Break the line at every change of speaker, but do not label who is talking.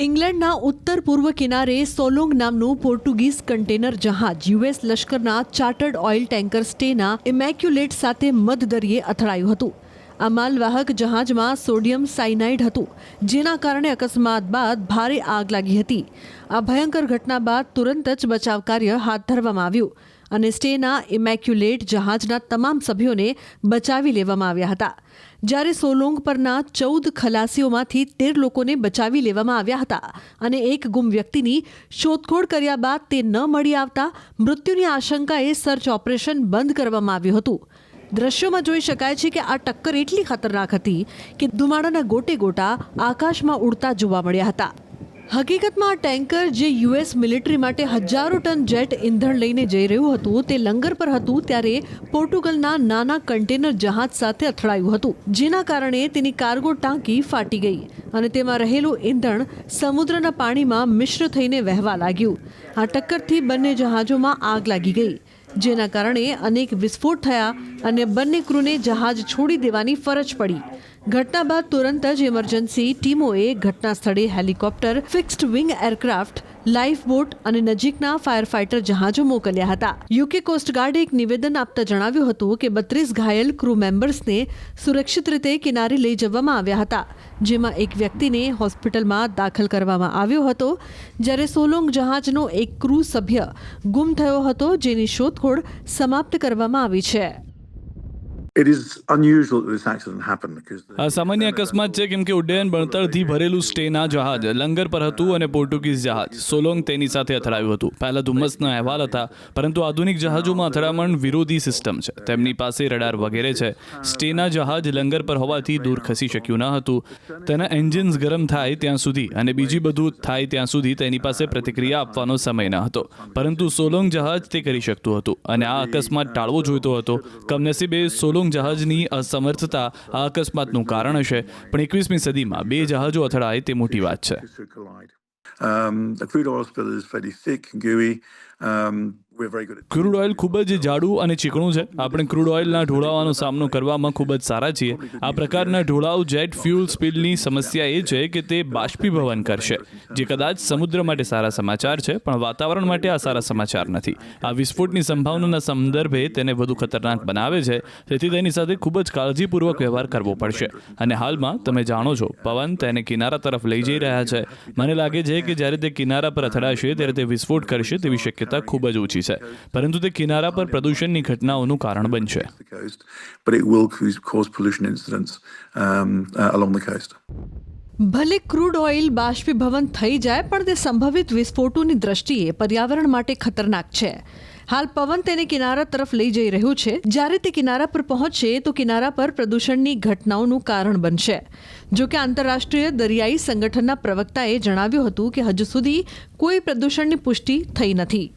ઇંગ્લેન્ડના ઉત્તર પૂર્વ કિનારે સોલોંગ નામનું પોર્ટુગીઝ કન્ટેનર જહાજ યુએસ લશ્કરના ચાર્ટર્ડ ઓઇલ ટેન્કર સ્ટેના ઇમેક્યુલેટ સાથે મધદરિયે અથડાયું હતું. આ માલવાહક જહાજમાં સોડિયમ સાયનાઇડ હતું, જેના કારણે અકસ્માત બાદ ભારે આગ લાગી હતી. આ ભયંકર ઘટના બાદ તુરંત જ બચાવ કાર્ય હાથ ધરવામાં આવ્યું અને સ્ટેના ઇમેક્યુલેટ જહાજના તમામ સભ્યોને બચાવી લેવામાં આવ્યા હતા. જ્યારે સોલોંગ પરના 14 ખલાસીઓમાંથી 13 લોકોને બચાવી લેવામાં આવ્યા હતા અને એક ગુમ વ્યક્તિની શોધખોળ કર્યા બાદ તે ન મળી આવતા મૃત્યુની આશંકાએ સર્ચ ઓપરેશન બંધ કરવામાં આવ્યું હતું. દ્રશ્યોમાં જોઈ શકાય છે કે આ ટક્કર એટલી ખતરનાક હતી કે ધુમાડાના ગોટે ગોટા આકાશમાં ઉડતા જોવા મળ્યા હતા. હકીકતમાં આ ટેન્કર જે યુએસ મિલિટરી માટે હજારો ટન જેટ ઇંધણ લઈને જઈ રહ્યું હતું તે લંગર પર હતું ત્યારે પોર્ટુગલના નાના કન્ટેનર જહાજ સાથે અથડાયું હતું, જેના કારણે તેની કાર્ગો ટાંકી ફાટી ગઈ અને તેમાં રહેલું ઇંધણ સમુદ્રના પાણીમાં મિશ્ર થઈને વહેવા લાગ્યું. આ ટક્કરથી બંને જહાજોમાં આગ લાગી ગઈ, જેના કારણે અનેક વિસ્ફોટ થયા અને બંને ક્રૂને જહાજ છોડી દેવાની ફરજ પડી. ઘટના બાદ તુરંત જ ઇમરજન્સી ટીમોએ ઘટના સ્થળે helicopter, fixed wing aircraft, life boat અને નજીકના ફાયર ફાઇટર જહાજો મોકલ્યા હતા. યુકે કોસ્ટગાર્ડે એક નિવેદન આપતા જણાવ્યું હતું કે 32 ઘાયલ ક્રૂ મેમ્બર્સને સુરક્ષિત રીતે કિનારે લઈ જવામાં આવ્યા હતા, જેમાં એક વ્યક્તિને હોસ્પિટલમાં દાખલ કરવામાં આવ્યો હતો, જ્યારે સોલોંગ જહાજનો એક ક્રૂ સભ્ય ગુમ થયો હતો, જેની શોધખોળ સમાપ્ત કરવામાં આવી છે.
આ સામાન્ય અકસ્માત છે કેમ કે ઉડ્ડયન બળતણથી ભરેલું સ્ટેના જહાજ લંગર પર હતું અને પોર્ટુગીઝ જહાજ સોલોંગ તેની સાથે અથડાયું હતું. પહેલા ધુમ્મસના અહેવાલ હતા, પરંતુ આધુનિક જહાજોમાં અથડામણ વિરોધી સિસ્ટમ છે. તેમની પાસે રડાર વગેરે છે. સ્ટેના જહાજ લંગર પર હોવાથી દૂર ખસી શક્યું ન હતું. તેના એન્જિન્સ ગરમ થાય ત્યાં સુધી અને બીજી બધું થાય ત્યાં સુધી તેની પાસે પ્રતિક્રિયા આપવાનો સમય ન હતો, પરંતુ સોલોંગ જહાજ તે કરી શકતું હતું અને આ અકસ્માત ટાળવો જોઈતો હતો. કમનસીબે સોલોંગ જહાજની અસમર્થતા આ અકસ્માતનું કારણ હશે, પણ 21મી સદીમાં 2 જહાજો અથડાય તે મોટી વાત છે. ક્રૂડ ઓઇલ ખૂબ જ જાડું અને ચીકણું છે. આપણે ક્રૂડ ઓઇલના ઢોળાવવાનો સામનો કરવામાં ખૂબ જ સારા છીએ. આ પ્રકારના ઢોળાવ જેટ ફ્યુલ સ્પિલની સમસ્યા એ છે કે તે બાષ્પીભવન કરશે, જે કદાચ સમુદ્ર માટે સારા સમાચાર છે, પણ વાતાવરણ માટે આ સારા સમાચાર નથી. આ વિસ્ફોટની સંભાવનાના સંદર્ભે તેને વધુ ખતરનાક બનાવે છે, તેથી તેની સાથે ખૂબ જ કાળજીપૂર્વક વ્યવહાર કરવો પડશે. અને હાલમાં તમે જાણો છો, પવન તેને કિનારા તરફ લઈ જઈ રહ્યા છે. મને લાગે છે કે જ્યારે તે કિનારા પર અથડાશે ત્યારે તે વિસ્ફોટ કરશે તેવી શક્યતા ખૂબ જ ઓછી છે, પરંતુ તે કિનારા પર પ્રદૂષણની ઘટનાઓનું કારણ બનશે.
ભલે ક્રૂડ ઓઇલ બાષ્પીભવન થઈ જાય, પણ તે સંભવિત વિસ્ફોટોની દ્રષ્ટિએ પર્યાવરણ માટે ખતરનાક છે. હાલ પવન તેને કિનારા તરફ લઈ જઈ રહ્યું છે. જ્યારે તે કિનારા પર પહોંચશે તો કિનારા પર પ્રદૂષણની ઘટનાઓનું કારણ બનશે. જો કે આંતરરાષ્ટ્રીય દરિયાઈ સંગઠનના પ્રવક્તાએ જણાવ્યું હતું કે હજુ સુધી કોઈ પ્રદૂષણની પુષ્ટિ થઈ નથી.